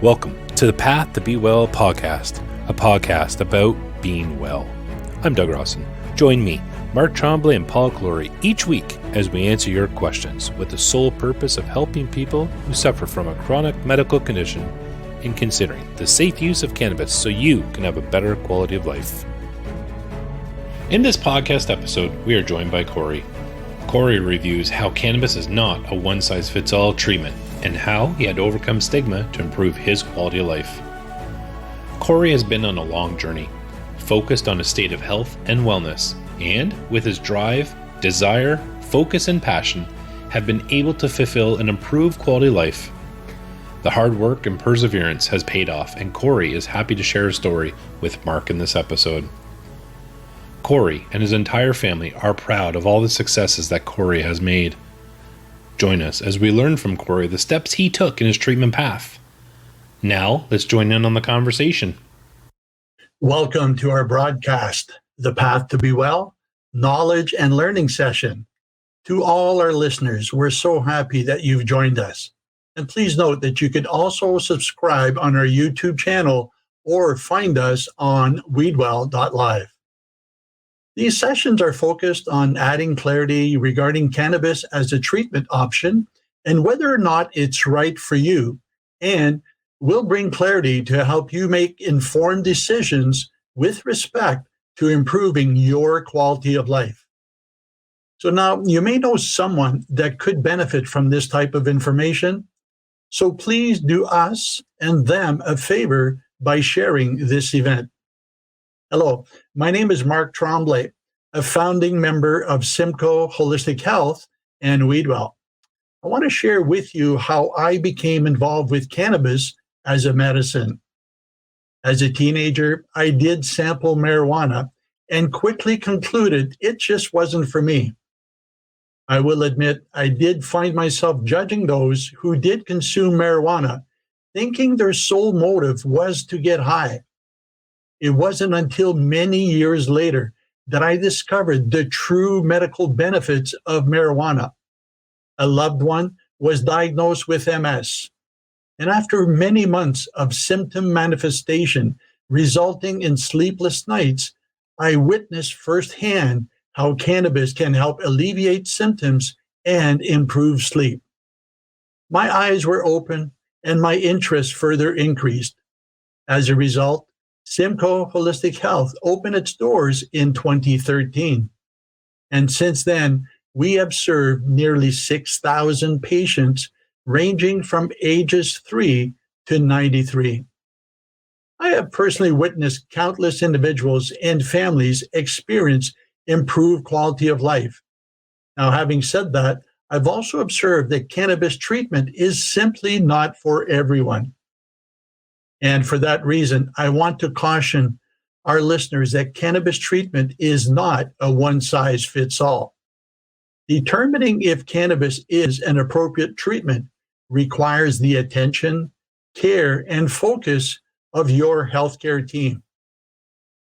Welcome to the Path to Be Well podcast, a podcast about being well. I'm Doug Rawson. Join me, Mark Trombley and Paul Kory each week as we answer your questions with the sole purpose of helping people who suffer from a chronic medical condition in considering the safe use of cannabis so you can have a better quality of life. In this podcast episode, we are joined by Kory. Kory reviews how cannabis is not a one-size-fits-all treatment and how he had to overcome stigma to improve his quality of life. Kory has been on a long journey, focused on a state of health and wellness, and with his drive, desire, focus, and passion, have been able to fulfill an improved quality of life. The hard work and perseverance has paid off, and Kory is happy to share his story with Mark in this episode. Kory and his entire family are proud of all the successes that Kory has made. Join us as we learn from Kory the steps he took in his treatment path. Now, let's join in on the conversation. Welcome to our broadcast, The Path to Be Well, Knowledge and Learning Session. To all our listeners, we're so happy that you've joined us. And please note that you can also subscribe on our YouTube channel or find us on weedwell.live. These sessions are focused on adding clarity regarding cannabis as a treatment option and whether or not it's right for you, and will bring clarity to help you make informed decisions with respect to improving your quality of life. So now you may know someone that could benefit from this type of information. So please do us and them a favor by sharing this event. Hello, my name is Mark Trombley, a founding member of Simcoe Holistic Health and Weedwell. I want to share with you how I became involved with cannabis as a medicine. As a teenager, I did sample marijuana and quickly concluded it just wasn't for me. I will admit I did find myself judging those who did consume marijuana, thinking their sole motive was to get high. It wasn't until many years later that I discovered the true medical benefits of marijuana. A loved one was diagnosed with MS, and after many months of symptom manifestation resulting in sleepless nights, I witnessed firsthand how cannabis can help alleviate symptoms and improve sleep. My eyes were open and my interest further increased. As a result, Simcoe Holistic Health opened its doors in 2013. And since then, we have served nearly 6,000 patients ranging from ages 3 to 93. I have personally witnessed countless individuals and families experience improved quality of life. Now, having said that, I've also observed that cannabis treatment is simply not for everyone. And for that reason, I want to caution our listeners that cannabis treatment is not a one-size-fits-all. Determining if cannabis is an appropriate treatment requires the attention, care, and focus of your healthcare team.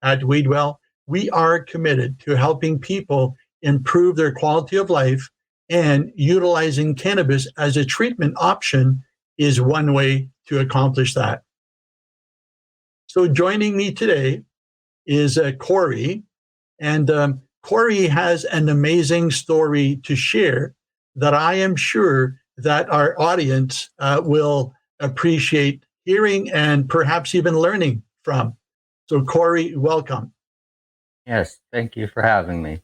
At Weedwell, we are committed to helping people improve their quality of life, and utilizing cannabis as a treatment option is one way to accomplish that. So joining me today is Kory, and Kory has an amazing story to share that I am sure that our audience will appreciate hearing and perhaps even learning from. So Kory, welcome. Yes, thank you for having me.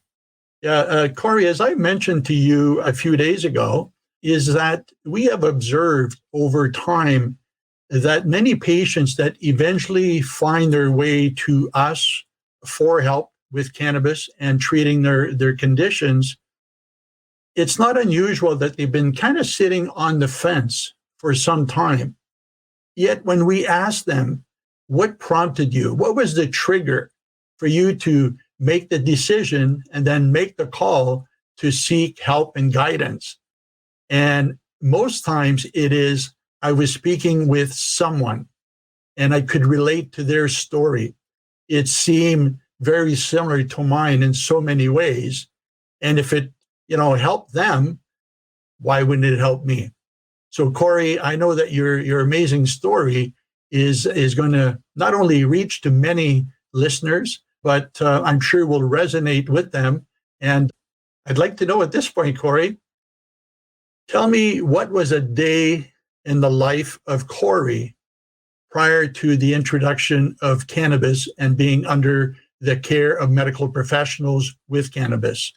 Yeah, Kory, as I mentioned to you a few days ago, is that we have observed over time that many patients that eventually find their way to us for help with cannabis and treating their conditions, it's not unusual that they've been kind of sitting on the fence for some time. Yet when we ask them, what prompted you? What was the trigger for you to make the decision and then make the call to seek help and guidance? And most times it is, I was speaking with someone and I could relate to their story. It seemed very similar to mine in so many ways. And if it, helped them, why wouldn't it help me? So Kory, I know that your amazing story is going to not only reach to many listeners, but I'm sure will resonate with them. And I'd like to know at this point, Kory, tell me, what was a day in the life of Kory prior to the introduction of cannabis and being under the care of medical professionals with cannabis?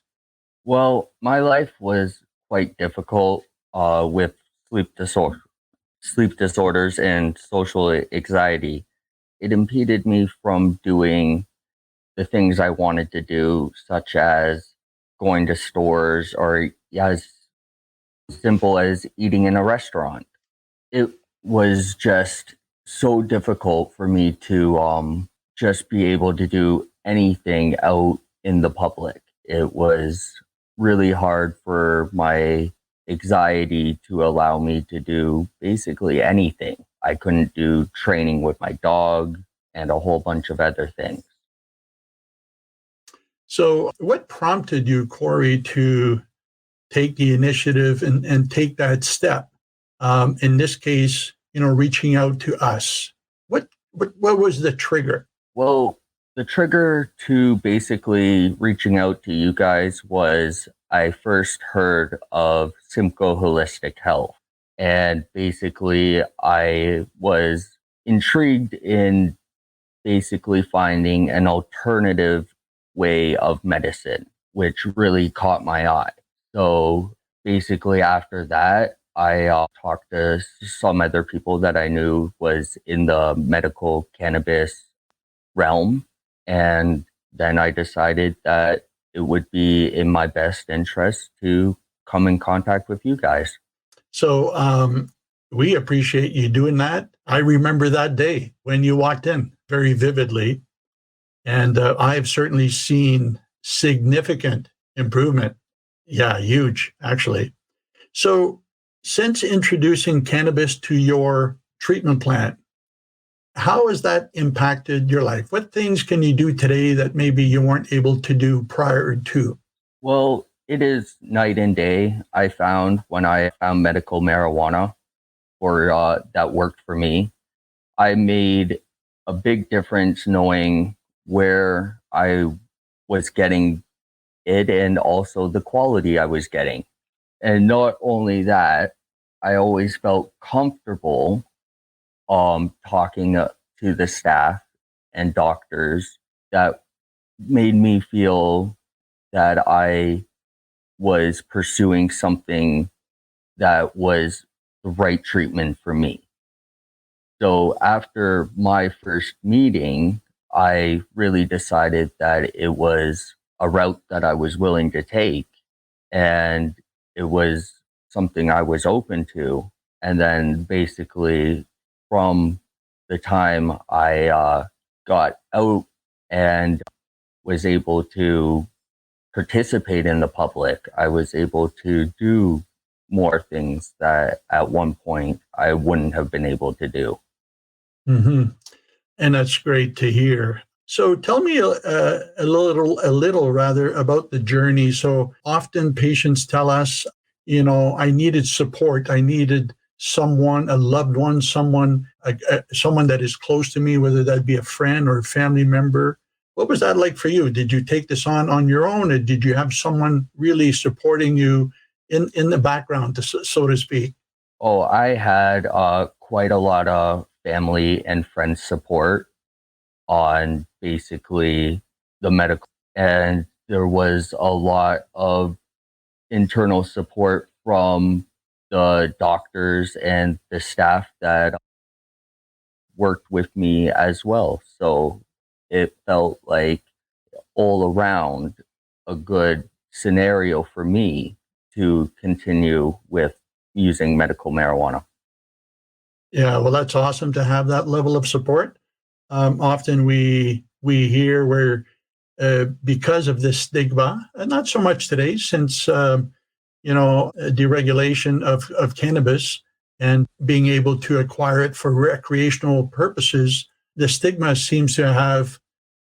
Well, my life was quite difficult with sleep disorders and social anxiety. It impeded me from doing the things I wanted to do, such as going to stores or as simple as eating in a restaurant. It was just so difficult for me to just be able to do anything out in the public. It was really hard for my anxiety to allow me to do basically anything. I couldn't do training with my dog and a whole bunch of other things. So, what prompted you, Kory, to take the initiative and take that step? In this case, reaching out to us. What was the trigger? Well, the trigger to basically reaching out to you guys was I first heard of Simcoe Holistic Health. And basically, I was intrigued in basically finding an alternative way of medicine, which really caught my eye. So basically, after that, I talked to some other people that I knew was in the medical cannabis realm. And then I decided that it would be in my best interest to come in contact with you guys. So we appreciate you doing that. I remember that day when you walked in very vividly. And I have certainly seen significant improvement. Yeah, huge, actually. So since introducing cannabis to your treatment plan, how has that impacted your life? What things can you do today that maybe you weren't able to do prior to? Well, it is night and day. I found when I found medical marijuana or that worked for me, I made a big difference knowing where I was getting it and also the quality I was getting. And not only that, I always felt comfortable talking to the staff and doctors that made me feel that I was pursuing something that was the right treatment for me. So after my first meeting, I really decided that it was a route that I was willing to take, and it was something I was open to. And then basically from the time I got out and was able to participate in the public, I was able to do more things that at one point I wouldn't have been able to do. Mm-hmm. And that's great to hear. So tell me a little rather about the journey. So often patients tell us, I needed support. I needed someone, a loved one, someone that is close to me, whether that be a friend or a family member. What was that like for you? Did you take this on your own, or did you have someone really supporting you in the background, so to speak? Oh, I had quite a lot of family and friends support on basically the medical, and there was a lot of internal support from the doctors and the staff that worked with me as well. So it felt like all around a good scenario for me to continue with using medical marijuana. Yeah, well, that's awesome to have that level of support. Often we hear where because of this stigma, and not so much today, since deregulation of cannabis and being able to acquire it for recreational purposes, the stigma seems to have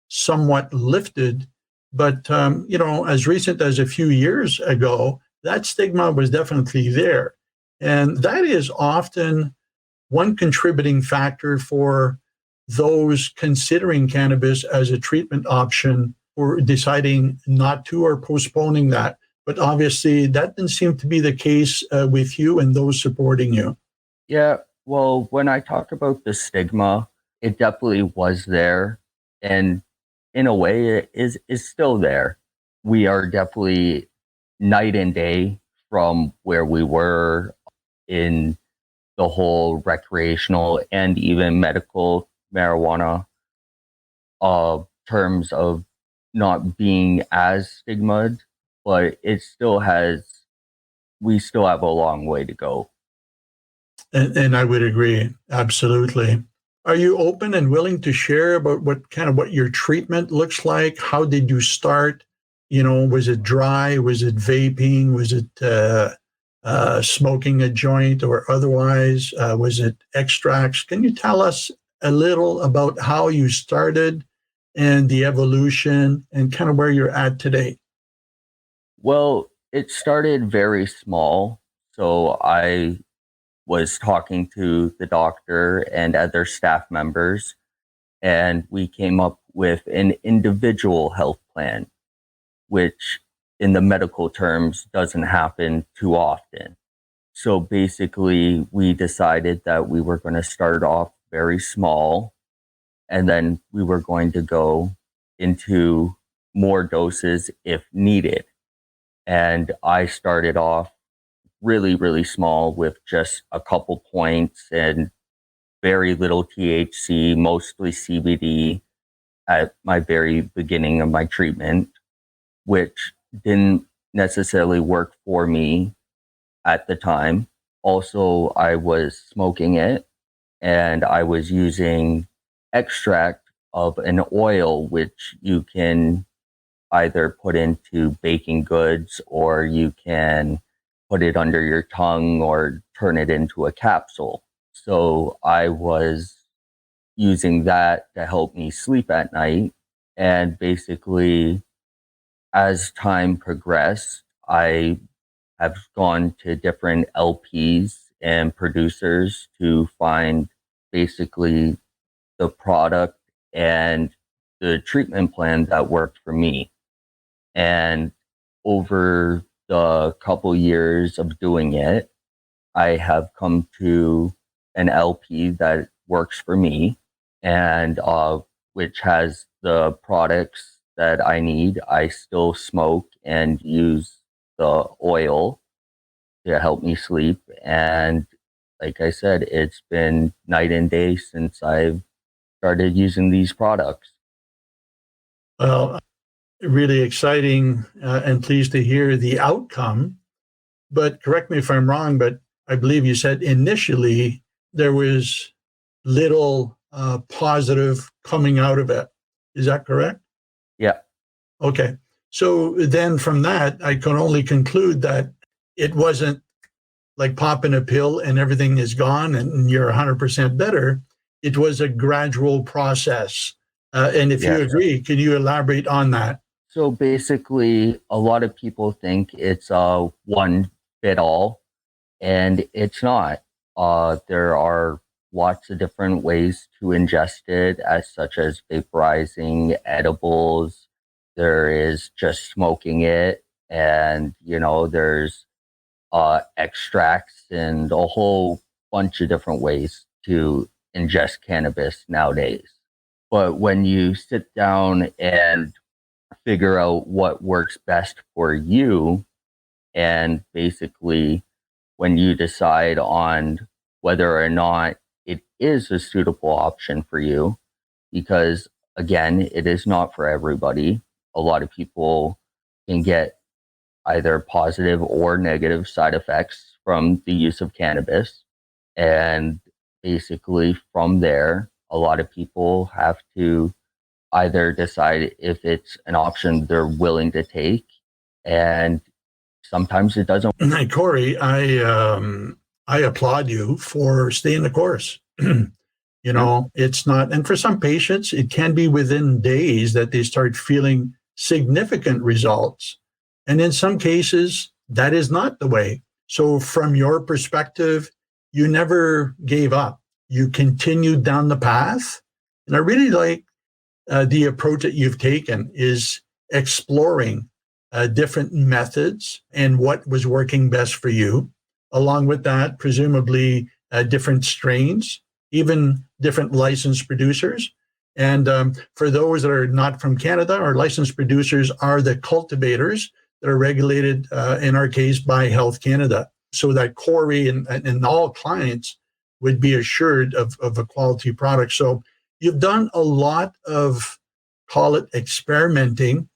somewhat lifted. But as recent as a few years ago, that stigma was definitely there, and that is often one contributing factor for those considering cannabis as a treatment option or deciding not to or postponing that. But obviously, that didn't seem to be the case with you and those supporting you. Yeah, well, when I talk about the stigma, it definitely was there. And in a way, it is still there. We are definitely night and day from where we were in the whole recreational and even medical marijuana terms of not being as stigmatized, but we still have a long way to go. And I would agree, absolutely. Are you open and willing to share about what your treatment looks like? How did you start? Was it dry? Was it vaping? Was it smoking a joint or otherwise? Was it extracts? Can you tell us a little about how you started and the evolution and kind of where you're at today? Well, it started very small. So I was talking to the doctor and other staff members, and we came up with an individual health plan, which in the medical terms doesn't happen too often. So basically, we decided that we were going to start off very small, and then we were going to go into more doses if needed. And I started off really, really small with just a couple points and very little THC, mostly CBD at my very beginning of my treatment, which didn't necessarily work for me at the time. Also, I was smoking it and I was using extract of an oil, which you can either put into baking goods or you can put it under your tongue or turn it into a capsule. So I was using that to help me sleep at night. And basically, as time progressed, I have gone to different LPs and producers to find basically the product and the treatment plan that worked for me. And over the couple years of doing it, I have come to an LP that works for me and which has the products that I need. I still smoke and use the oil to help me sleep. And like I said, it's been night and day since I've started using these products. Well, really exciting and pleased to hear the outcome. But correct me if I'm wrong, but I believe you said initially there was little positive coming out of it. Is that correct? Yeah. Okay. So then from that, I can only conclude that it wasn't like popping a pill and everything is gone and you're 100% better. It was a gradual process. And if you agree, can you elaborate on that? So basically, a lot of people think it's one fit all, and it's not. There are lots of different ways to ingest it, as such as vaporizing, edibles. There is just smoking it, and there's extracts and a whole bunch of different ways to ingest cannabis nowadays. But when you sit down and figure out what works best for you, and basically when you decide on whether or not it is a suitable option for you, because again, it is not for everybody. A lot of people can get either positive or negative side effects from the use of cannabis. And basically from there, a lot of people have to either decide if it's an option they're willing to take, and sometimes it doesn't. Hey, Kory, I applaud you for staying the course. It's not, and for some patients, it can be within days that they start feeling significant results. And in some cases, that is not the way. So from your perspective, you never gave up. you continued down the path. And I really like the approach that you've taken is exploring different methods and what was working best for you. Along with that, presumably different strains, even different licensed producers. And for those that are not from Canada, our licensed producers are the cultivators that are regulated, in our case, by Health Canada, so that Kory and all clients would be assured of a quality product. So you've done a lot of, call it experimenting.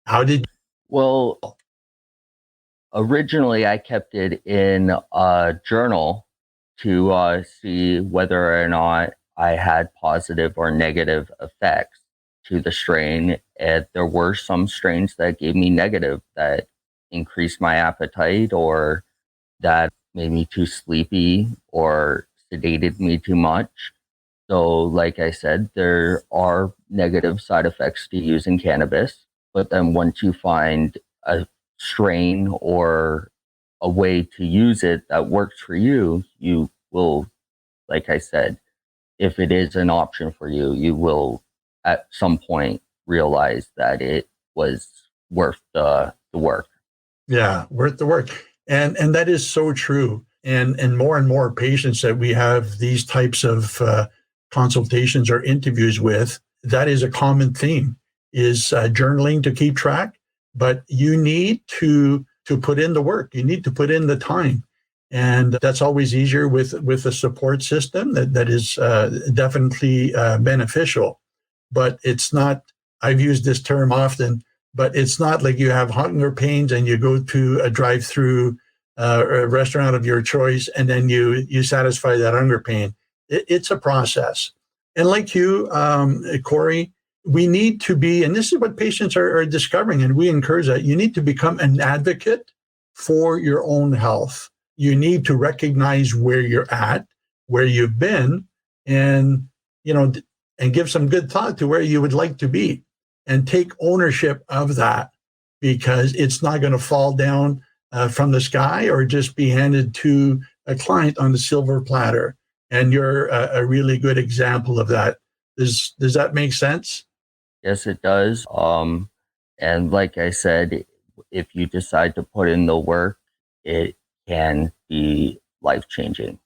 How did you? Well, originally I kept it in a journal to see whether or not I had positive or negative effects to the strain. And there were some strains that gave me negative, that increased my appetite, or that made me too sleepy, or sedated me too much. So, like I said, there are negative side effects to using cannabis. But then once you find a strain or a way to use it that works for you, you will, like I said, if it is an option for you, you will at some point realize that it was worth the work. Yeah, worth the work. And that is so true. And more patients that we have these types of consultations or interviews with, that is a common theme, is journaling to keep track. But you need to put in the work. You need to put in the time. And that's always easier with a support system that is definitely beneficial. But it's not, I've used this term often, but it's not like you have hunger pains and you go to a drive-through a restaurant of your choice and then you satisfy that hunger pain. It's a process. And like you, Kory, we need to be, and this is what patients are discovering, and we encourage that, you need to become an advocate for your own health. You need to recognize where you're at, where you've been, and, and give some good thought to where you would like to be, and take ownership of that, because it's not going to fall down from the sky or just be handed to a client on the silver platter. And you're a really good example of that. Does that make sense? Yes, it does. And like I said, if you decide to put in the work, it can be life-changing.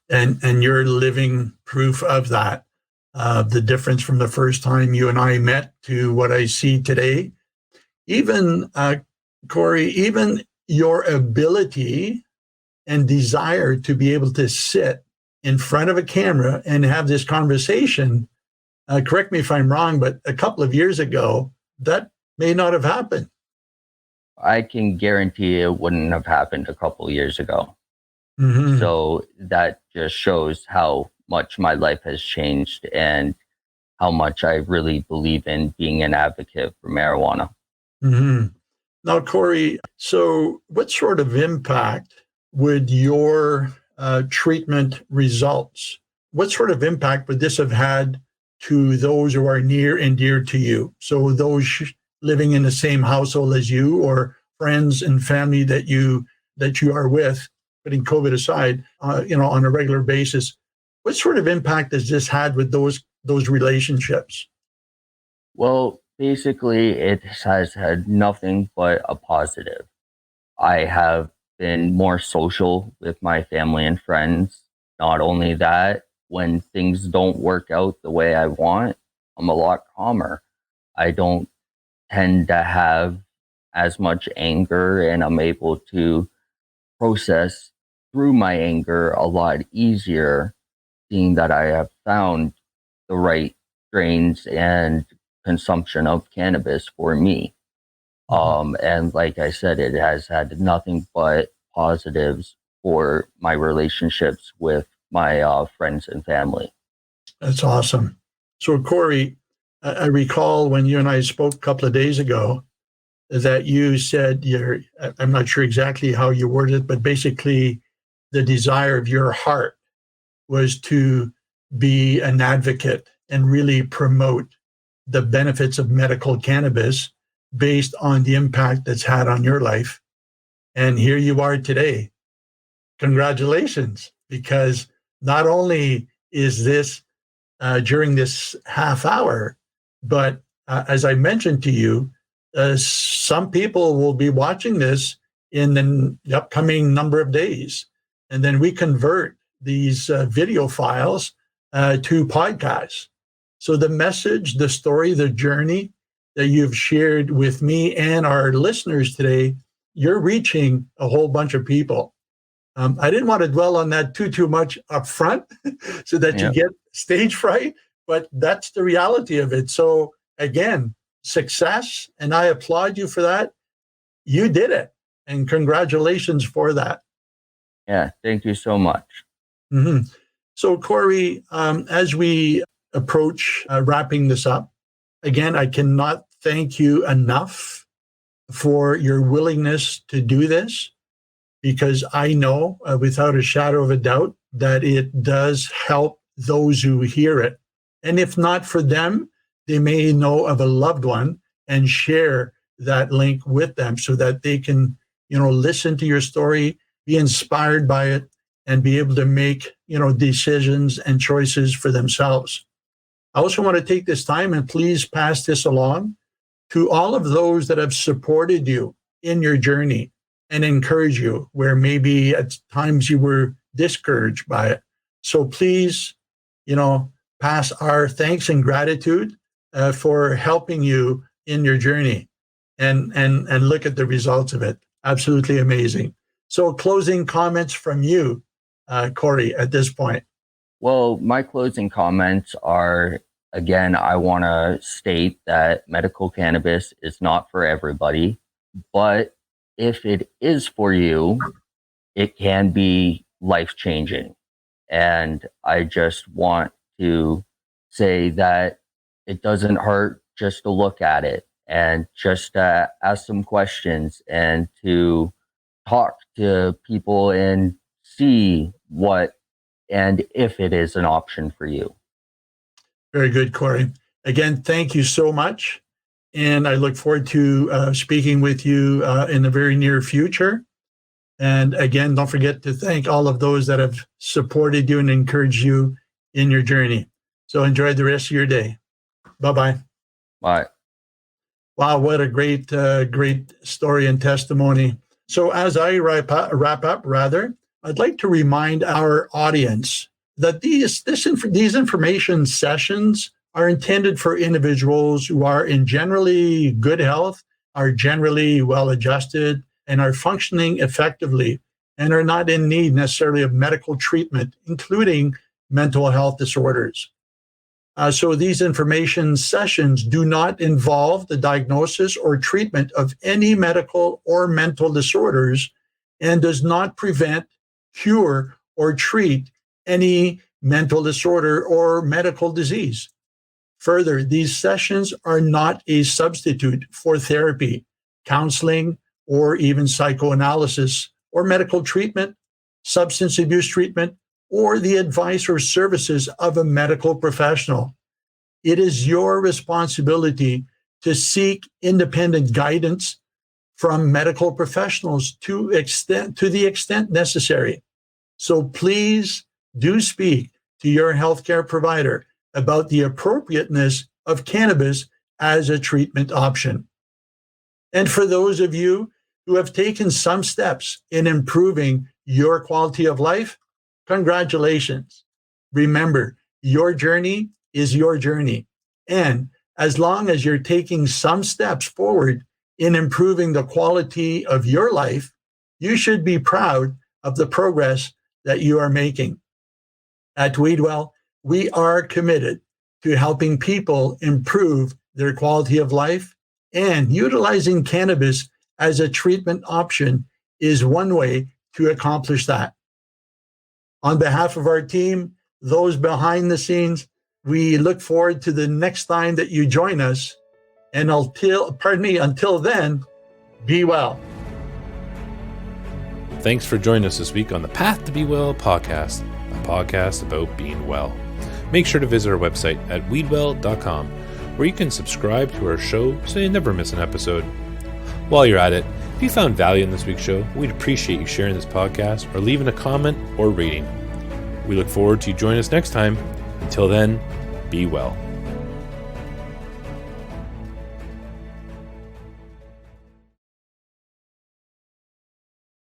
And you're living proof of that. The difference from the first time you and I met to what I see today. Even, Kory, even your ability and desire to be able to sit in front of a camera and have this conversation, correct me if I'm wrong, but a couple of years ago, that may not have happened. I can guarantee it wouldn't have happened a couple of years ago. Mm-hmm. So that just shows how much my life has changed and how much I really believe in being an advocate for marijuana. Mm-hmm. Now, Kory, so what sort of impact would your treatment results, what sort of impact would this have had to those who are near and dear to you? So those living in the same household as you, or friends and family that you are with, putting COVID aside, on a regular basis. What sort of impact has this had with those relationships? Well, basically, it has had nothing but a positive. I have been more social with my family and friends. Not only that, when things don't work out the way I want, I'm a lot calmer. I don't tend to have as much anger, and I'm able to process through my anger a lot easier, seeing that I have found the right strains and consumption of cannabis for me. And like I said, it has had nothing but positives for my relationships with my friends and family. That's awesome. So, Kory, I recall when you and I spoke a couple of days ago that you said I'm not sure exactly how you worded it, but basically the desire of your heart was to be an advocate and really promote the benefits of medical cannabis based on the impact that's had on your life. And here you are today. Congratulations, because not only is this during this half hour. But as I mentioned to you, some people will be watching this in the upcoming number of days. And then we convert these video files to podcasts. So the message, the story, the journey that you've shared with me and our listeners today, you're reaching a whole bunch of people. I didn't want to dwell on that too much up front so that you get stage fright, but that's the reality of it. So again, success, and I applaud you for that. You did it, and congratulations for that. Yeah, thank you so much. Mm-hmm. So Kory, as we approach wrapping this up, again, I cannot thank you enough for your willingness to do this, because I know without a shadow of a doubt that it does help those who hear it. And if not for them, they may know of a loved one and share that link with them so that they can, listen to your story, be inspired by it, and be able to make, decisions and choices for themselves. I also want to take this time and please pass this along to all of those that have supported you in your journey and encourage you where maybe at times you were discouraged by it. So please, pass our thanks and gratitude for helping you in your journey and look at the results of it. Absolutely amazing. So closing comments from you, Kory, at this point. Well, my closing comments are, again, I want to state that medical cannabis is not for everybody, but if it is for you, it can be life-changing. And I just want to say that it doesn't hurt just to look at it and just to ask some questions and to talk to people and see what and if it is an option for you. Very good, Kory. Again, thank you so much. And I look forward to speaking with you in the very near future. And again, don't forget to thank all of those that have supported you and encouraged you in your journey. So enjoy the rest of your day. Bye-bye. Bye. Wow, what a great story and testimony. So as I wrap up, I'd like to remind our audience that these information sessions are intended for individuals who are in generally good health, are generally well-adjusted, and are functioning effectively, and are not in need necessarily of medical treatment, including mental health disorders. So these information sessions do not involve the diagnosis or treatment of any medical or mental disorders and does not prevent, cure, or treat any mental disorder or medical disease. Further, these sessions are not a substitute for therapy, counseling, or even psychoanalysis or medical treatment, substance abuse treatment, or the advice or services of a medical professional. It is your responsibility to seek independent guidance from medical professionals to the extent necessary. So please do speak to your healthcare provider about the appropriateness of cannabis as a treatment option. And for those of you who have taken some steps in improving your quality of life, congratulations. Remember, your journey is your journey. And as long as you're taking some steps forward in improving the quality of your life, you should be proud of the progress that you are making. At Weedwell, we are committed to helping people improve their quality of life, and utilizing cannabis as a treatment option is one way to accomplish that. On behalf of our team, those behind the scenes, we look forward to the next time that you join us. And until then, be well. Thanks for joining us this week on the Path to Be Well podcast, a podcast about being well. Make sure to visit our website at weedwell.com, where you can subscribe to our show so you never miss an episode. While you're at it, if you found value in this week's show, we'd appreciate you sharing this podcast or leaving a comment or rating. We look forward to you joining us next time. Until then, be well.